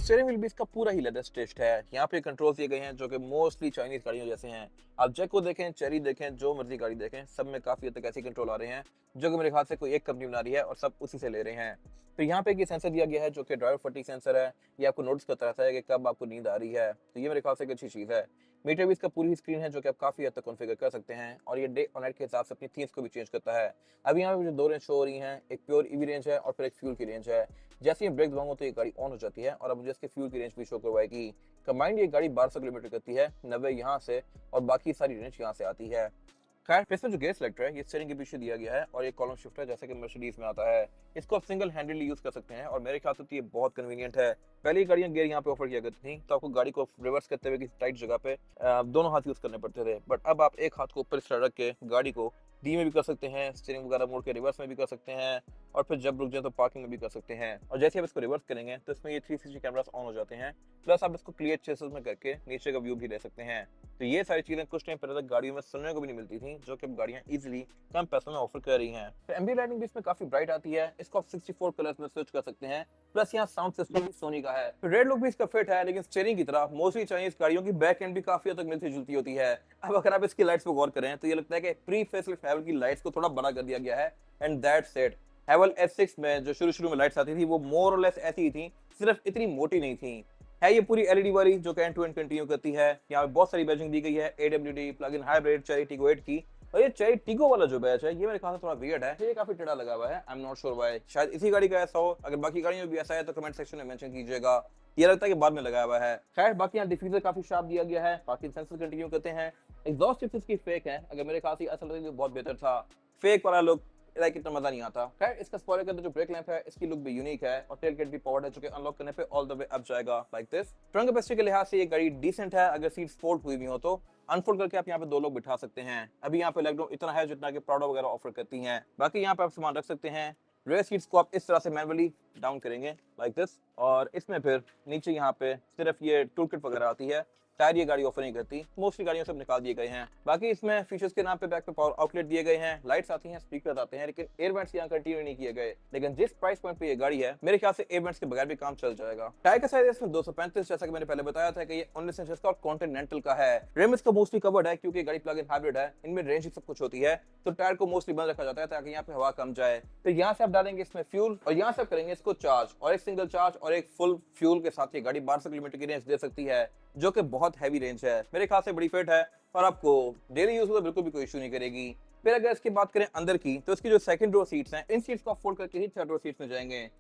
Steering wheel भी इसका पूरा ही लेदर स्टिच्ड है। यहाँ पे कंट्रोल्स दिए गए हैं जो कि मोस्टली चाइनीज गाड़ियों जैसे हैं। आप जैको देखें, चेरी देखें, जो मर्जी गाड़ी देखें, सब में काफी हद तक ऐसे कंट्रोल आ रहे हैं जो कि मेरे ख्याल से कोई एक कंपनी बना रही है और सब उसी से ले रहे हैं। तो यहाँ पे एक सेंसर दिया गया है जो कि ड्राइवर फटीग सेंसर है। ये आपको नोटिस करता रहता है कि कब आपको नींद आ रही है, तो ये मेरे ख्याल से एक अच्छी चीज है। मीटर भी इसका पूरी ही स्क्रीन है जो कि आप काफी हद तक कॉन्फ़िगर कर सकते हैं और ये डे और नाइट के हिसाब से अपनी थीम्स को भी चेंज करता है। अभी यहाँ पे मुझे दो रेंज शो हो रही हैं, एक प्योर ईवी रेंज है और फिर एक फ्यूल की रेंज है। जैसे ही ब्रेक दबाऊंगा तो ये गाड़ी ऑन हो जाती है और अब मुझे इसके फ्यूल की रेंज भी शो करवाएगी। कंबाइंड ये गाड़ी 1200 किलोमीटर करती है, 90 यहाँ से और बाकी सारी रेंज यहाँ से आती है। खैर, इसमें जो गियर सेलेक्टर है ये स्टीयरिंग के पीछे दिया गया है और ये कॉलम शिफ्ट है जैसे कि मर्सिडीज में आता है। इसको आप सिंगल हैंडेडली यूज कर सकते हैं और मेरे ख्याल से तो ये बहुत कन्वीनियंट है। पहले गाड़ियां गियर यहाँ पे ऑफर किया करती थी तो आपको गाड़ी को रिवर्स करते हुए किसी टाइट जगह पे दोनों हाथ यूज करने पड़ते थे, बट अब आप एक हाथ को ऊपर इस तरह रख के गाड़ी को डी में भी कर सकते हैं, स्टीयरिंग वगैरह मोड़ के रिवर्स में भी कर सकते हैं और फिर जब रुक जाए तो पार्किंग में भी कर सकते हैं। और जैसे आप इसको रिवर्स करेंगे तो इसमें ये 360 कैमरास ऑन हो जाते हैं, प्लस आप इसको क्लियर चेसेस में करके नीचे का व्यू भी ले सकते हैं। तो ये सारी चीजें कुछ टाइम पहले तक गाड़ियों में सुनने को भी नहीं मिलती थी जो कि अब गाड़ियां इजीली कम पैसों में ऑफर कर रही हैं। तो एम्बिएंट लाइटिंग भी इसमें काफी ब्राइट आती है, इसको आप 64 कलर्स में स्विच कर सकते हैं, प्लस यहाँ साउंड सिस्टम भी सोनी का है। रेड लुक भी इसका फिट है, लेकिन स्टीयरिंग की तरह मोस्टली चाइनीज गाड़ियों की बैक एंड भी काफी हद तक मिलती जुलती होती है। अब अगर आप इसकी लाइट्स पर गौर करें तो ये लगता है कि प्री फेसलिफ्ट हैवल की लाइट्स को थोड़ा बड़ा कर दिया गया है एंड दैट्स इट। हैवल S6 में जो शुरू में लाइट्स आती थी वो मोर और लेस ऐसी ही थी, सिर्फ इतनी मोटी नहीं थी। है ये पूरी एलईडी वाली जो कि एंड टू एंड कंटिन्यू करती है। यहाँ पे बहुत सारी बैजिंग दी गई है, AWD, plug in hybrid, Chery Tiggo 8 की। और ये चेरी टिगो वाला जो बैच है ये मेरे ख्याल से थोड़ा वियर्ड है, ये काफी टेढ़ा लगा हुआ है। I am not sure why, शायद इसी गाड़ी का ऐसा हो। अगर बाकी गाड़ियों में भी ऐसा है तो कमेंट सेक्शन में मेंशन कीजिएगा। ये लगता है कि बाद में लगाया हुआ है। खैर, बाकी यहाँ डिफ्यूजर काफी शार्प दिया गया है, बाकी सेंसर कंटिन्यू करते हैं। एग्जॉस्ट टिप्स इसकी फेक है, अगर मेरे ख्याल से असल में बहुत बेहतर था। फेक वाला लुक लाइक इतना मजा नहीं आता। खैर, इसका स्पॉइलर के अंदर जो ब्रेक लैंप है इसकी लुक भी यूनिक है और टेल गेट भी पावर्ड है जो कि अनलॉक करने पे ऑल द वे अप जाएगा लाइक दिस। ट्रंक कैपेसिटी के लिहाज से ये गाड़ी डिसेंट है, अगर सीट्स फोल्ड हुई भी हो तो अनफोल्ड करके आप यहाँ पे दो लोग बिठा सकते हैं। अभी यहाँ पे लेग रूम इतना है जितना कि प्राडो वगैरह ऑफर करती हैं। बाकी यहाँ पे आप सामान रख सकते हैं। रेयर सीट्स को आप इस तरह से मैनुअली डाउन करेंगे लाइक दिस और इसमें फिर नीचे यहाँ पे सिर्फ ये टूल किट वगैरह आती है। टायर ये गाड़ी ऑफर नहीं करती, मोस्टली गाड़ियों से निकाल दिए गए हैं। बाकी इसमें फीचर्स के नाम पे बैक पे पावर आउटलेट दिए गए हैं, लाइट्स आती हैं, स्पीकर आते हैं, लेकिन एयरवेंट्स यहाँ कंटिन्यू नहीं किए गए। लेकिन जिस प्राइस पॉइंट पे ये गाड़ी है मेरे ख्याल से एयरवेंट्स के बगैर भी काम चल जाएगा। टायर का साइज इसमें 235, जैसा कि मैंने पहले बताया था कि ये 19 इंच का और कॉन्टिनेंटल का है। रिम इसका मोस्टली कवर्ड है क्योंकि गाड़ी प्लग इन हाइब्रिड है, इनमें रेंज सब कुछ होती है, तो टायर को मोस्टली बंद रखा जाता है ताकि यहाँ पे हवा कम जाए। तो यहाँ से आप डालेंगे इसमें फ्यूल और यहाँ से आप करेंगे इसको चार्ज, और एक सिंगल चार्ज और एक फुल फ्यूल के साथ ये गाड़ी 1200 किलोमीटर की रेंज दे सकती है, जो कि बहुत हैवी रेंज है। मेरे ख्याल से बड़ी फिट है और आपको डेली यूज में बिल्कुल भी कोई इशू नहीं करेगी। फिर अगर इसकी बात करें अंदर की, तो इसकी जो सेकंड रो सीट्स हैं इन सीट्स को आप फोल्ड करके ही थर्ड रो सीट्स में जाएंगे।